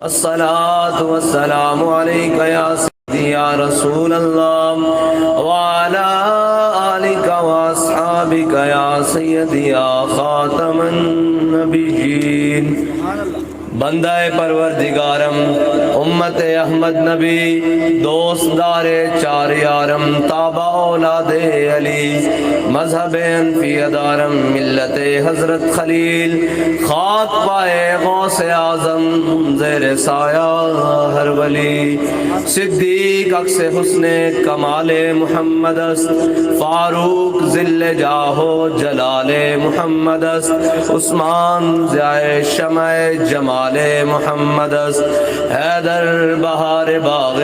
الصلاة والسلام عليك يا سيدي يا رسول الله وعلى آلك وأصحابك يا سيدي يا خاتم النبيين. بندہ پروردگارم امت احمد نبی دوست دار چار یارم تابع اولاد علی مذہب انفی ادارم ملت حضرت خلیل خاک پائے غوث اعظم زیر سایہ ہر ولی صدیق عکس حسن کمال محمد است فاروق ذل جاہو جلال محمد است عثمان ضیاء شمع جمال محمد است حیدر بہار باغ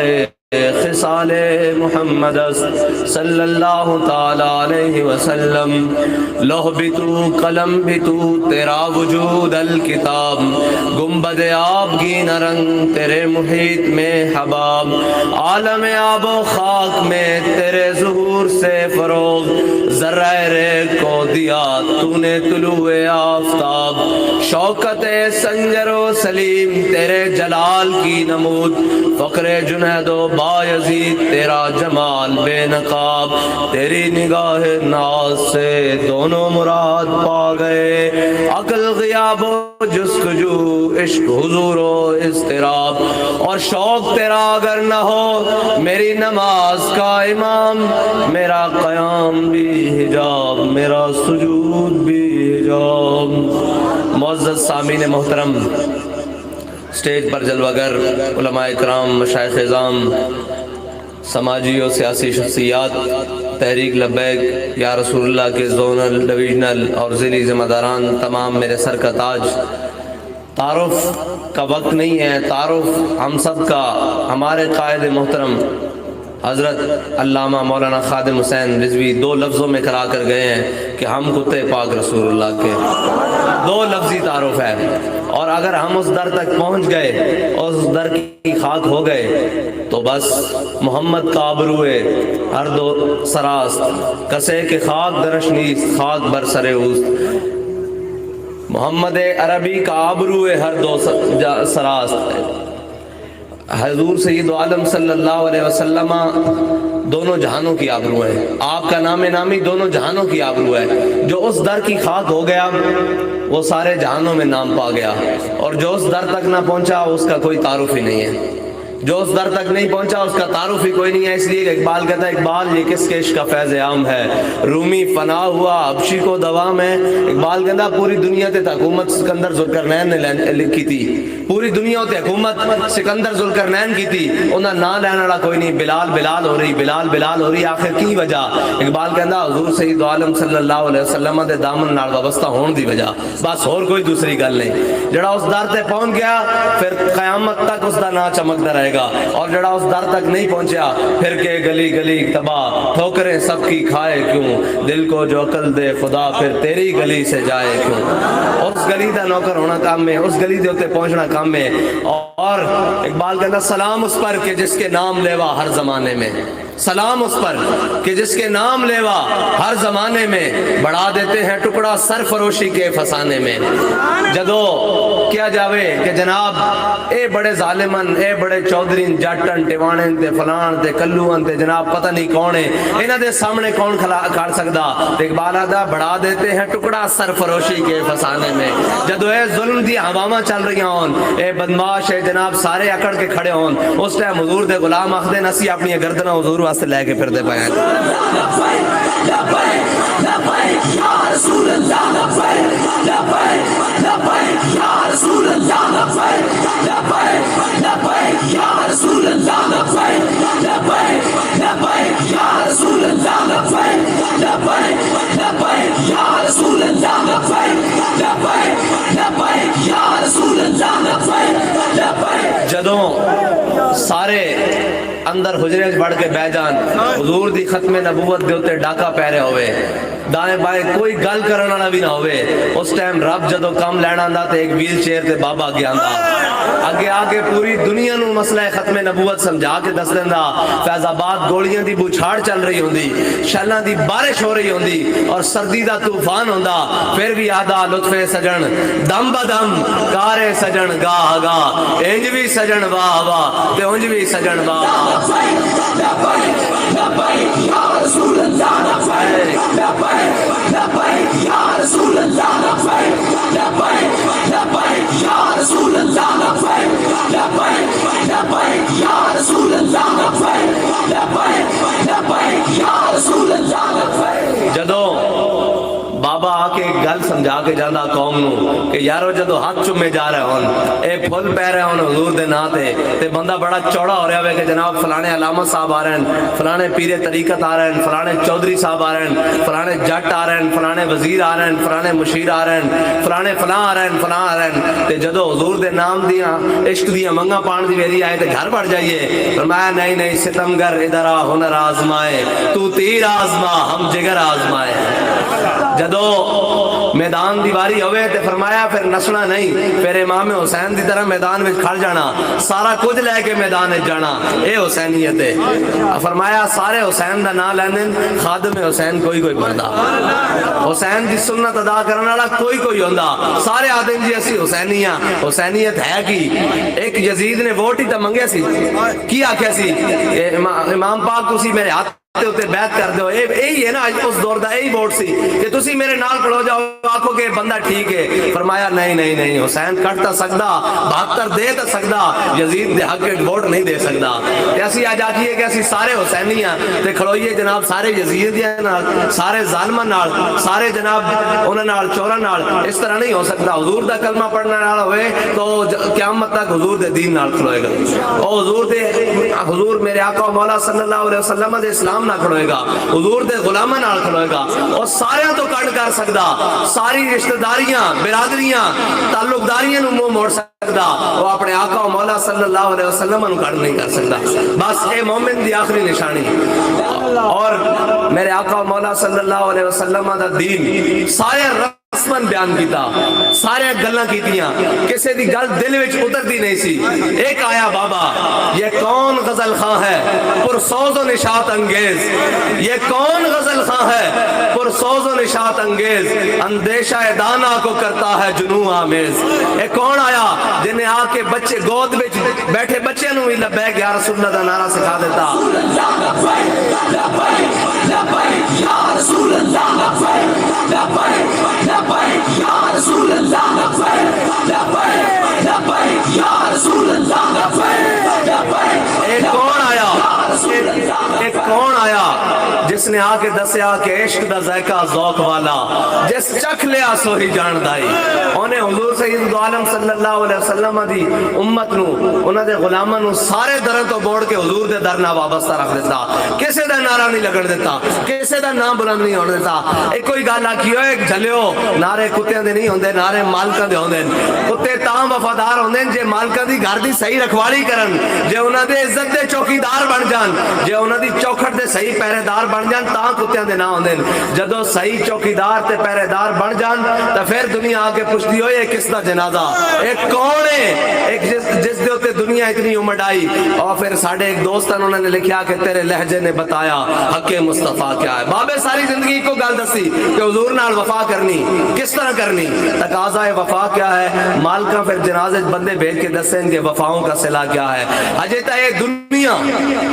خصال محمد است صلی اللہ تعالی علیہ وسلم. لوح بھی تو قلم بھی تو تیرا وجود الکتاب گنبد آبگین رنگ تیرے محیط میں حباب عالم آب و خاک میں تیرے ظہور سے فروغ ذرہ ریگ کو دیا تو نے طلوع آفتاب شوکت سنجر و سلیم تیرے جلال کی نمود فقر جنید و بایزید تیرا جمال بے نقاب تیری نگاہ ناز سے دونوں مراد پا گئے عقل غیاب و جستجو عشق حضور و اضطراب اور شوق تیرا اگر نہ ہو میری نماز کا امام میرا قیام بھی حجاب میرا سجود بھی حجاب. معزز سامعین محترم اسٹیج پر جلوگر علماء اکرام مشائخ اعظام سماجی و سیاسی شخصیات تحریک لبیک یا رسول اللہ کے زونل ڈویژنل اور ضلعی ذمہ داران تمام میرے سر کا تاج. تعارف کا وقت نہیں ہے، تعارف ہم سب کا ہمارے قائد محترم حضرت علامہ مولانا خادم حسین رضوی دو لفظوں میں کرا کر گئے ہیں کہ ہم کتے پاک رسول اللہ کے. دو لفظی تعارف ہے اور اگر ہم اس در تک پہنچ گئے اور اس در کی خاک ہو گئے تو بس محمد کا آبروئے ہر دو سراست کسے کے خاک درش نیست خاک بر سر اوست. محمد عربی کا آبروئے ہر دو سراست. حضور سید عالم صلی اللہ علیہ وسلم دونوں جہانوں کی آبرو ہے، آپ کا نام نامی دونوں جہانوں کی آبرو ہے. جو اس در کی خاک ہو گیا وہ سارے جہانوں میں نام پا گیا اور جو اس در تک نہ پہنچا اس کا کوئی تعارف ہی نہیں ہے. جو اس در تک نہیں پہنچا اس کا تعارف ہی کوئی نہیں ہے. اس لیے اقبال کہتا ہے اقبال یہ کس کے عشق کا فیض عام ہے رومی فنا ہوا حبشی کو دوام ہے. اقبال کہتا پوری دنیا تے حکومت سکندر ذوالقرنین نے لکھی تھی، پوری دنیا تے حکومت سکندر ذوالقرنین کی تھی، انہاں نہ لینے والا کوئی نہیں. بلال بلال ہو رہی بلال بلال ہو رہی آخر کی وجہ؟ اقبال کہتا حضور سید عالم صلی اللہ علیہ وسلم دے دامن نال وابستہ ہون دی وجہ، بس اور کوئی دوسری گل نہیں. جڑا اس در تے پہنچ گیا پھر قیامت تک اس دا نا چمکتا رہے گا اور جڑا اس در تک نہیں پہنچیا پھر کے گلی گلی تباہ ٹھوکریں سب کی کھائے کیوں دل کو جو عقل دے خدا پھر تیری گلی سے جائے کیوں. اس گلی دا نوکر ہونا کام میں، اس گلی دے ہوتے پہنچنا کام میں. اور اقبال کہتا سلام اس پر کہ جس کے نام لیوا ہر زمانے میں، سلام اس پر کہ جس کے نام لیوا ہر زمانے میں بڑھا دیتے ہیں ٹکڑا سرفروشی کے فسانے میں. جدو کیا جاوے کہ جناب اے بڑے ظالمن اے بڑے چودھرین جاٹن ٹیوانن تے فلان تے کلوان تے جناب پتہ نہیں کون ہے انہاں دے سامنے کون کھڑ سکدا. اقبال آدھا بڑھا دیتے ہیں ٹکڑا سرفروشی کے فسانے میں. جدو اے ظلم دی ہواواں چل رہی ہون اے بدماش اے جناب سارے اکڑ کے کھڑے ہون اس ٹائم حضور دے غلام آخدے نسی اپنی گردناں حضور واسطے لے کے پھردے پے ہیں. جدوں سارے اندر حجرے بڑھ کے بہ جان حضور دی ختم نبوت دے اوتے ڈاکا پہ رہے ہوئے دائیں بائیں کوئی گل کرن والا بھی نہ ہوئے اس ٹائم رب جدو کم لینا آندا تے ایک ویل چیئر تے بابا اگے آندا اگے آ کے پوری دنیا نو مسئلہ ختم نبوت سمجھا کے دس دیندا فیض آباد گولیاں دی بوچھاڑ چل رہی ہوندی شیلاں دی بارش ہو رہی ہوندی اور سردی دا طوفان ہوندا پھر بھی آدھا لطف سجن دم بدم کارے سجن گاہ گاہ انج بھی سجن واہ واہ تے انج بھی سجن واہ جدو بابا آ کے گل سمجھا کے جانا قوم نو کہ یارو جدو ہاتھ چومے جا رہے ہون اے پھل پہ رہے ہون حضور دے نا تے بندہ بڑا چوڑا ہو رہا ہے کہ جناب فلانے علامت صاحب آ رہے ہیں فلانے پیر طریقت آ رہے ہیں فلانے چودھری صاحب آ رہے ہیں فلانے جٹ آ رہے ہیں فلانے وزیر آ رہے ہیں فلانے مشیر آ رہے ہیں فلانے فلاں آ رہے ہیں فلاں آ رہے ہیں تے جدو حضور دے نام دیاں عشق دیاں منگا پان دی ویری آئے تے گھر بڑھ جائیے فرمایا نہیں نہیں ستمگر ادھر آ ہنر آزمائے تو تیر آزما ہم جگر آزمائے جدو میدان دیواری ہوئے تے فرمایا پھر نسنا نہیں پھر امام حسین دی طرح میدان میں کھڑ جانا سارا کچھ لے کے میدان میں جانا اے حسینیت ہے فرمایا سارے حسین دا نام لیندن خادم حسین کوئی بندا حسین دی سنت ادا کرنے والا کوئی ہوندا سارے آدم جی اسی حسینیاں حسینیت ہے کی ایک یزید نے ووٹ ہی تے منگیا سی کی آکھیا سی امام پاک تسی میرے ہاتھ تے بیعت کر دو یہی ہے نا اس دور دا یہی ووٹ سی کہ تسی میرے نال کھڑو جاؤ آکھو کہ بندہ ٹھیک ہے فرمایا نہیں حسین کٹ تا سکدا 72 دے تا سکدا یزید دے حق ووٹ نہیں دے سکدا تے اسی آج آکھیے کہ اسی سارے حسینیاں تے کھڑوئیے جناب سارے یزیدیاں نال سارے ظالماں نال سارے جناب انہاں نال چوراں نال اس طرح نہیں ہو سکتا حضور دا کلمہ پڑھنے والا ہوئے تو قیامت تک حضور دے دین نال کھڑوئے گا او حضور میرے آقا مولا صلی اللہ علیہ وسلم دے اسلام نہ کھڑوئے گا حضور دے غلامہ نال کھڑوئے گا اور سارے تو کٹ کر سکدا ساری رشتہ داریاں برادریاں تعلق داریاں نو منہ موڑ سکدا وہ اپنے آقا مولا صلی اللہ علیہ وسلم نو کٹ نہیں کر سکدا بس اے مومن دی آخری نشانی اور میرے آقا مولا صلی اللہ علیہ وسلم دا دین سارے رسمن بیان کیتا سارے گلاں کیتیاں کسے دی گل دل وچ اترتی نہیں سی ایک آیا بابا یہ کون غزل خواں ہے پرسوز و نشاط انگیز یہ کون غزل خواں ہے پرسوز و نشاط انگیز اندیشہ دانا کو کرتا ہے جنوں آمیز یہ کون آیا جنہیں آ کے بچے گود وچ بیٹھے بچے نو ہی لبیک یا رسول اللہ دا نعرہ سکھا دیتا یا رسول اللہ یا رسول اللہ یا رسول اللہ ایک کون آیا جس نے آ کے دسیا کہ عشق دا ذائقہ ذوق والا جس چکھ لیا سو ہی جان دائی انہیں حضور سید عالم صلی اللہ علیہ وسلم دی امت نو انہاں دے غلاماں نو سارے دروں تو بوڑ کے حضور دے در نال وابستہ رکھ دیتا کسے دا نعرہ نہیں لگن دیتا کسے دا نام بلند نہیں ہونے دیتا ایک کوئی گل آکھی ہوئے جھلیو نعرے کتیاں دے نہیں ہوندے نعرے مالکاں دے ہوندے کتے تاں وفادار ہوندے جے مالکاں دی گھر دی صحیح رکھوالی کرن جے انہاں دے عزت دے چوکیدار بن جان جے انہاں دی چوکھٹ دے صحیح پہرے دار بن جان تاں کتیاں دے نہ ہوندے جدو صحیح چوکیدار تے پہرے دار بن جان تے پھر دنیا آ کے پوچھدی ہوئے یہ کس دا جنازہ ایک کون ہے ایک جس دے اوتے دنیا اتنی امڈ آئی اور پھر ساڈے ایک دوست انہوں نے لکھیا کہ تیرے لہجے نے بتایا حق مصطفیٰ کیا ہے بابے ساری زندگی کو گل دسی کہ حضور نال وفا کرنی کس طرح کرنی تقاضا وفا کیا ہے مالکاں پھر جنازے بندے بھیج کے دسیں گے وفاؤں کا صلہ کیا ہے اجے تا یہ دنیا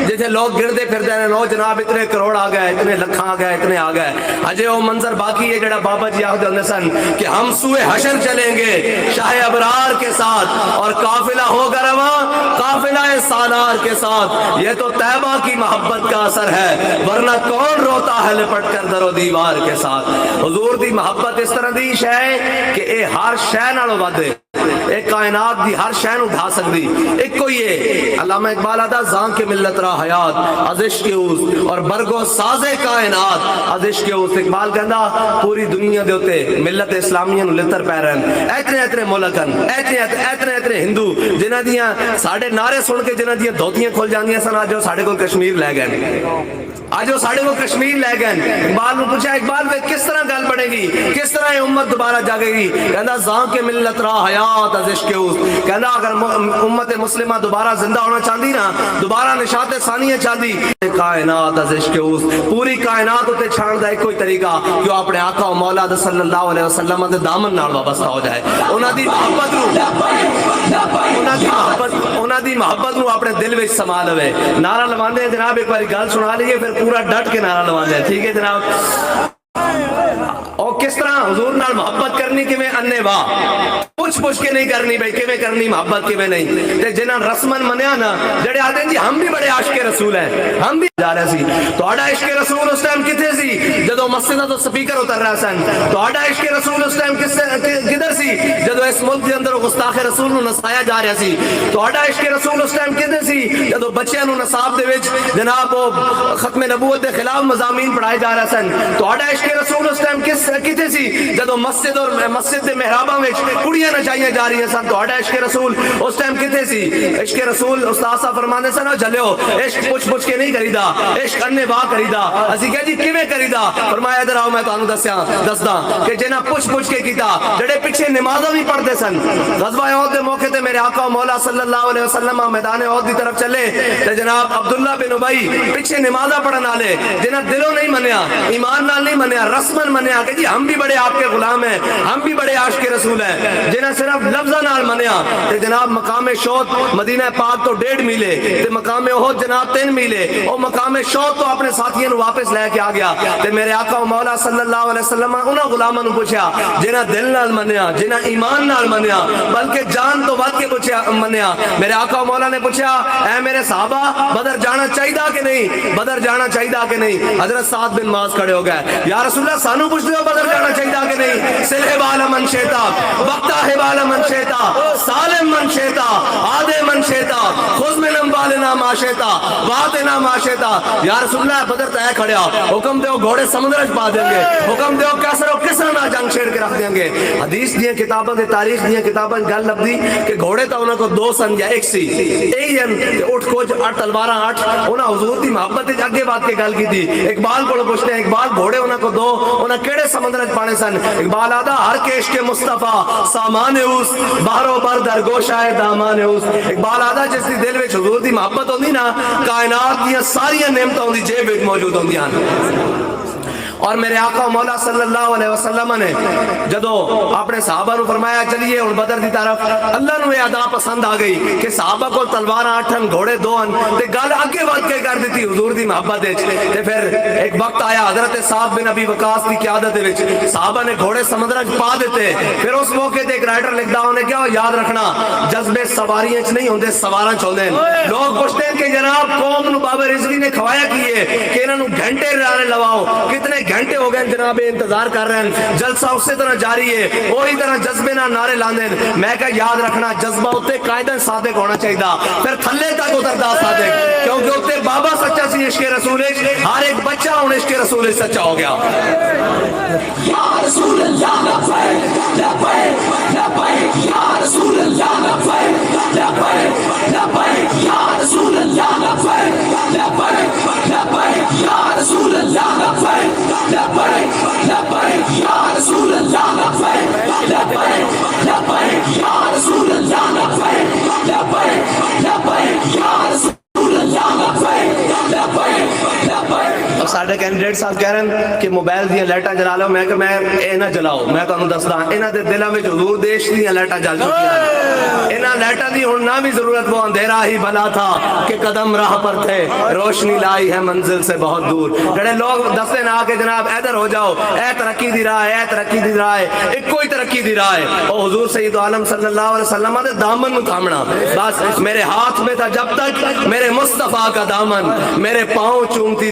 جیسے لوگ گردے پھردے ہیں لو جناب اتنے کروڑ آ گئے اتنے لکھاں آ گئے اتنے آ گئے اجے وہ منظر باقی ہے جڑا بابا جی آخر ہوندے سن کہ ہم سوئے حشر چلیں گے شاہ ابرار کے ساتھ اور قافلہ ہوگا رواں قافلہ سالار کے ساتھ یہ تو طیبہ کی محبت کا اثر ہے ورنہ کون روتا ہے لپٹ کر در و دیوار کے ساتھ حضور دی محبت اس طرح دی شے کہ اے ہر شے نالوں ود ایک کائنات دی ہر شے نو ڈھا سکدی ایک کوئی ہے۔ علامہ اقبال آتا زان کے ملت را حیات از عشق اوس اور برگو ساز کائنات از عشق اوس۔ اقبال کہندا پوری دنیا دے اوتے ملت اسلامیہ نو لتر پے رہن، اتنے اتنے ملکن اتنے اتنے ہندو جنہاں دیاں ساڈے نعرے سن کے جنہاں دیاں دھوتیاں کھل جاندیاں سن، اج ساڈے کول کشمیر لے گئے، آج وہ ساڑھے کو کشمیر لے گئے۔ اقبال نے پوچھا اقبال میں کس طرح گل بڑھے گی، کس طرح یہ امت دوبارہ جاگے گی؟ کہنا زاں کے ملت را حیات از عشق اوس۔ کہنا اگر امت مسلمہ دوبارہ زندہ ہونا چاہتی نا، دوبارہ نشاط ثانیہ چاہتی، کائنات از عشق اوس، پوری کائنات ہوتے چھان دا ایک کوئی طریقہ کہ وہ اپنے آقا و مولا صلی اللہ علیہ وسلم دے دامن نال وابستہ ہو جائے، انہاں دی محبت نو اپنے دل وچ سما لوے۔ نعرہ لواندے ہیں جناب، ایک باری گل سنا لیے پھر پورا ڈٹ کے نعرہ لواندے ہیں، ٹھیک ہے جناب؟ اور کس طرح حضور نال محبت کرنی کہ میں انے واہ پوچھ کے نہیں کرنی، بھائی کہ میں کرنی محبت کہ میں نہیں تے جنہاں رسمن منیا نا، جڑے آتے ہیں جی ہم بھی بڑے عاشق رسول ہیں، ہم بھی جا رہے سی تہاڈا عشق رسول اس ٹائم کتے سی جدو مسجد تو سپیکر اتر رہا سن؟ تہاڈا عشق رسول اس ٹائم کدھر سی جدو اس ملک دے اندر گستاخ رسول نو نسایا جا رہا سی؟ تہاڈا عشق رسول اس ٹائم کدھر سی جدو بچیاں نو نصاب دے وچ جناب وہ ختم نبوت دے خلاف مضامین پڑھائے جا رہے سن؟ تہاڈا عشق رسول اس ٹائم کتے سی جدو مسجد اور مسجد دے محراباں وچ کڑیاں نچائیاں جا رہی ہیں سن؟ تہاڈا عشق رسول اس ٹائم کتے سی؟ عشق رسول استاد صاحب فرماندے سن جلو عشق پوچھ کے نہیں کریدا، عشق انے واہ کریدا۔ اسی کہا جی کیویں کریدا؟ فرمایا ادھر آؤ میں تانوں دسدا کہ جنہاں پوچھ کے کیتا، جڑے پیچھے نمازاں بھی پڑھدے سن، غزوہ احد دے موقع تے میرے آقا و مولا صلی اللہ علیہ وسلم میدان احد دی طرف چلے تے جناب عبداللہ بن ابی پیچھے نمازاں پڑھن والے جنہاں دلوں نہیں منیا، ایمان نال نہیں منیا، رسمن منیا کہ جی ہم بھی بڑے آپ کے غلام ہیں، ہم بھی بڑے عاشق رسول ہیں، جنہاں صرف لفظاں نال منیا تے جناب مقام شوق مدینہ پاک تو 1.5 میلے تے مقام احد جناب 3 میلے، او مقام شوق تو اپنے ساتھیوں واپس لے کے آ گیا تے میرے آقا و مولا صلی اللہ علیہ وسلم انہاں غلاماں نو پوچھا جنہاں دل نال منیا، جنہاں ایمان نال منیا، بلکہ جان تو ود کے پوچھا منیا، میرے آقا و مولا نے پوچھا اے میرے صحابہ بدر جانا چاہیدا کہ نہیں؟ بدر جانا چاہیدا کہ نہیں؟ حضرت سعد بن معاذ کھڑے ہو گئے، یا رسول اللہ سانو پوچھ دو بدر جانا چاہیدا کہ نہیں؟ سلح بالا من شیتا وقتا ہے بالا من شیتا سالم من شیتا آدھے من شیتا خذ من اموالنا ما شیتا واتنا ما شیتا۔ یا رسول اللہ بدر تے کھڑیا، حکم دیو گھوڑے سمندر وچ پا دیں گے، حکم دیو کیسر و کسر نال جنگ چھیڑ کے رکھ دیں گے۔ حدیث دیاں کتاباں تے تاریخ دیاں کتاباں گل لبدی کہ گھوڑے تا انہاں کو 2 سن یا 1 سی، یہی ہن اٹھ کچھ 8 تلواراں 8 انہاں حضور دی محبت وچ اگے بات کے گل کیتی۔ اقبال کو پوچھتے ہیں اقبال گھوڑے انہاں کو 2 انہاں کیڑے سمندر وچ پانے سن؟ اقبال آدا ہر کے عشق مصطفیٰ سامان اوس بحر و بر در گوشائے دامان اوس۔ اقبال آدا جس دی دل وچ حضور دی محبت ہوندی نا، کائنات دیاں ساریاں نعمتاں دی جیب وچ موجود ہوندیاں۔ اور میرے آقا و مولا صلی اللہ علیہ وسلم نے جدو اپنے صحابہ نو فرمایا چلیے اور بدر دی طرف، اللہ نو یہ ادا پسند آ گئی کہ صحابہ کو تلواراں 8 گھوڑے 2 تے گل اگے ود کے کر دیتی حضور دی محبت وچ۔ تے پھر ایک وقت آیا حضرت سعد بن ابی وقاص کی قیادت وچ صحابہ نے گھوڑے سمندر وچ پا دیتے۔ پھر اس موقع تے ایک رائٹر لکھدا انہیں کیا یاد رکھنا جذبے سواریاں وچ نہیں ہوندے سواراں چ ہوندے۔ لوگ پوچھتے ہیں کہ جناب قوم نو بابا رضوی نے کھوایا کیے کہ انہاں نو گھنٹے رہنے لواؤ، کتنے گھنٹے ہو گئے جناب انتظار کر رہے ہیں، جلسہ اسی طرح جاری ہے، وہی طرح جذبے نہ نعرے لاندے۔ میں کہا یاد رکھنا جذبہ اتے قائدن صادق ہونا چاہیے، پھر تھلے تک اتردا صادق، کیونکہ اتے بابا سچا سی عشق رسول، ہر ایک بچہ ہن عشق رسول سچا ہو گیا۔ یا رسول اللہ لبیک لبیک لبیک یا رسول اللہ لبیک لبیک لبیک یا رسول اللہ لبیک لبیک لبیک یا رسول اللہ لبیک لبیک لبیک یا رسول اللہ لبیک لبیک لبیک یا رسول اللہ لبیک لبیک لبیک یا رسول اللہ لبیک لبیک لبیک۔ اور ساڈے کینڈیڈیٹ صاحب کہہ رہے ہیں کہ موبائل دیاں لائٹاں جلا لو، میں کہ میں اے نہ جلاؤ، میں تانوں دسدا انہاں دے دلاں وچ حضور دیش دیاں لائٹاں جل چکیاں، انہاں لائٹاں دی ہن نہ بھی ضرورت، وہ اندھیرا ہی بھلا تھا کہ قدم راہ پر تھے، روشنی لائی ہے منزل سے بہت دور۔ جڑے لوگ دستے نہ کہ جناب ادھر ہو جاؤ، اے ترقی دی راہ ہے، اے ترقی دی راہ ہے، ایک کوئی ترقی دی راہ ہے، او حضور سید عالم صلی اللہ علیہ وسلم دے دامن نو تھامنا۔ بس میرے ہاتھ میں تھا جب تک میرے مصطفیٰ کا دامن، میرے پاؤں چومتی